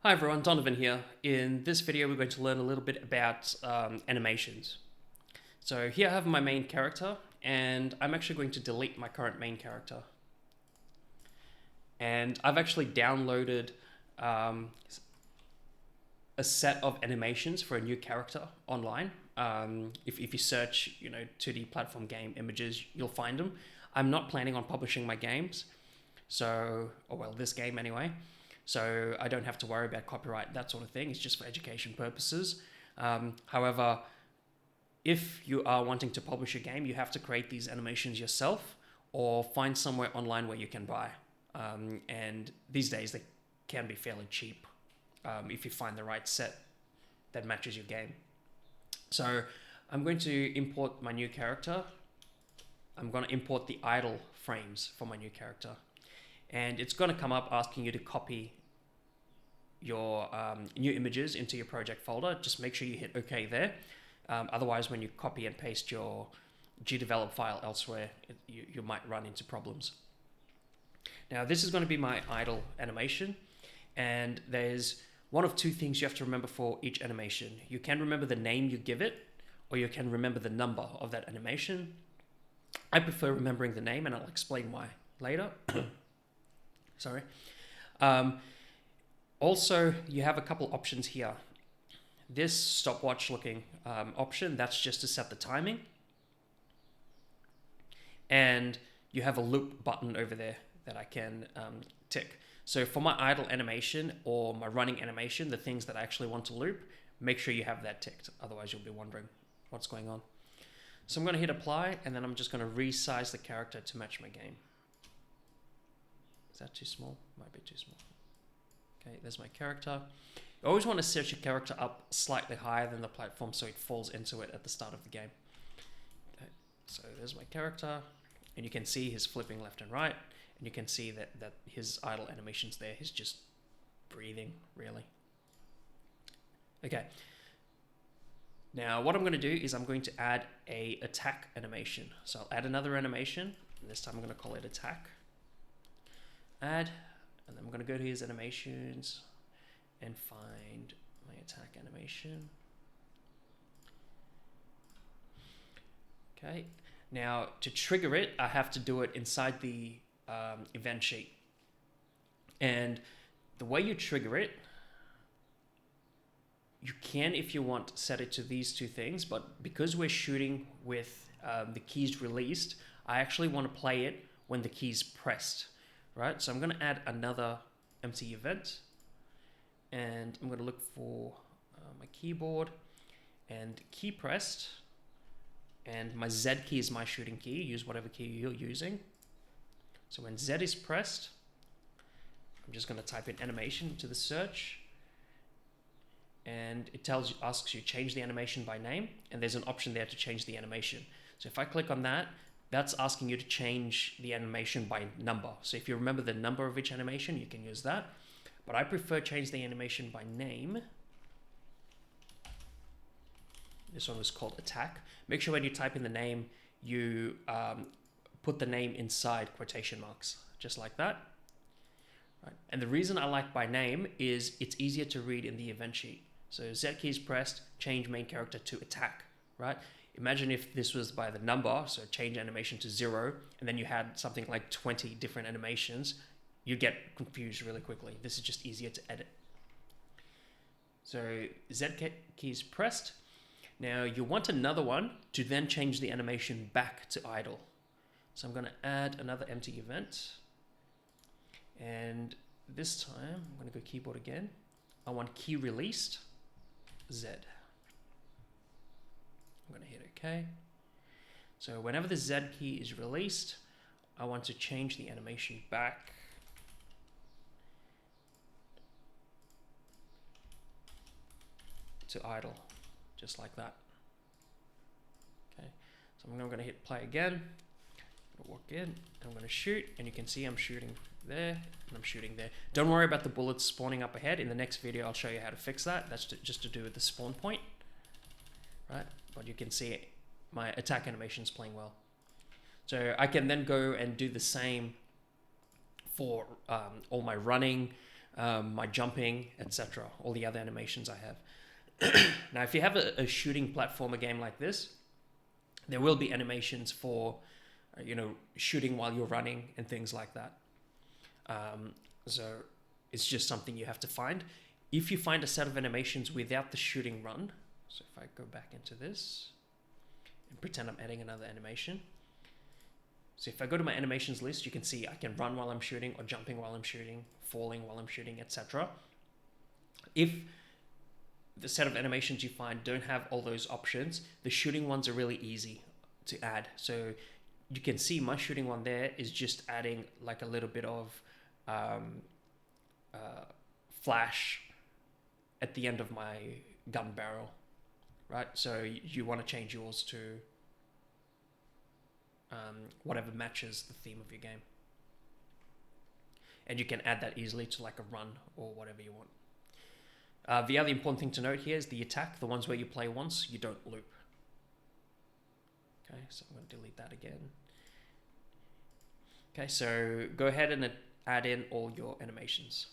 Hi everyone, Donovan here. In this video we're going to learn a little bit about animations. So here I have my main character and I'm actually going to delete my current main character. And I've actually downloaded a set of animations for a new character online. If you search 2D platform game images, you'll find them. I'm not planning on publishing my games, this game anyway. So I don't have to worry about copyright, that sort of thing. It's just for education purposes. However, if you are wanting to publish a game, you have to create these animations yourself or find somewhere online where you can buy. And these days they can be fairly cheap if you find the right set that matches your game. So I'm going to import my new character. I'm going to import the idle frames for my new character. And it's going to come up asking you to copy your new images into your project folder. Just make sure you hit OK there. Otherwise, when you copy and paste your GDevelop file elsewhere, you might run into problems. Now, this is going to be my idle animation. And there's one of two things you have to remember for each animation. You can remember the name you give it, or you can remember the number of that animation. I prefer remembering the name, and I'll explain why later. Sorry. Also, you have a couple options here. This stopwatch looking option, that's just to set the timing. And you have a loop button over there that I can tick. So for my idle animation or my running animation, the things that I actually want to loop, make sure you have that ticked. Otherwise, you'll be wondering what's going on. So I'm going to hit apply, and then I'm just going to resize the character to match my game. Is that too small? Might be too small. Okay, there's my character. You always want to set your character up slightly higher than the platform so it falls into it at the start of the game. Okay, so there's my character, and you can see he's flipping left and right, and you can see that his idle animation's there. He's just breathing, really. Okay. Now, what I'm going to do is I'm going to add a attack animation. So I'll add another animation, and this time I'm going to call it attack. Add, and then I'm going to go to his animations and find my attack animation. Okay, now to trigger it, I have to do it inside the event sheet. And the way you trigger it, you can, if you want, set it to these two things, but because we're shooting with the keys released, I actually want to play it when the key's pressed. Right, so I'm going to add another empty event, and I'm going to look for my keyboard and key pressed, and my Z key is my shooting key. Use whatever key you're using. So when Z is pressed, I'm just going to type in animation to the search, and it asks you change the animation by name, and there's an option there to change the animation. So if I click on that, that's asking you to change the animation by number. So if you remember the number of each animation, you can use that. But I prefer change the animation by name. This one was called attack. Make sure when you type in the name, you put the name inside quotation marks, just like that. Right. And the reason I like by name is it's easier to read in the event sheet. So Z key is pressed, change main character to attack, right? Imagine if this was by the number, so change animation to 0, and then you had something like 20 different animations, you'd get confused really quickly. This is just easier to edit. So Z key is pressed. Now you want another one to then change the animation back to idle. So I'm going to add another empty event. And this time, I'm going to go keyboard again. I want key released, Z. I'm going to hit OK. So whenever the Z key is released, I want to change the animation back to idle, just like that. Okay, so I'm going to hit play again. I'm going to walk in, and I'm going to shoot, and you can see I'm shooting there, and I'm shooting there. Don't worry about the bullets spawning up ahead. In the next video, I'll show you how to fix that. That's just to do with the spawn point, right? But you can see my attack animation is playing well. So I can then go and do the same for all my running, my jumping, etc. All the other animations I have. Now, if you have a shooting platformer game like this, there will be animations for, shooting while you're running and things like that. So it's just something you have to find. If you find a set of animations without the shooting run, so if I go back into this and pretend I'm adding another animation. So if I go to my animations list, you can see I can run while I'm shooting, or jumping while I'm shooting, falling while I'm shooting, etc. If the set of animations you find don't have all those options, the shooting ones are really easy to add. So you can see my shooting one there is just adding like a little bit of flash at the end of my gun barrel, right? So you want to change yours to whatever matches the theme of your game. And you can add that easily to like a run or whatever you want. The other important thing to note here is the attack, the ones where you play once, you don't loop. Okay, so I'm going to delete that again. Okay, so go ahead and add in all your animations.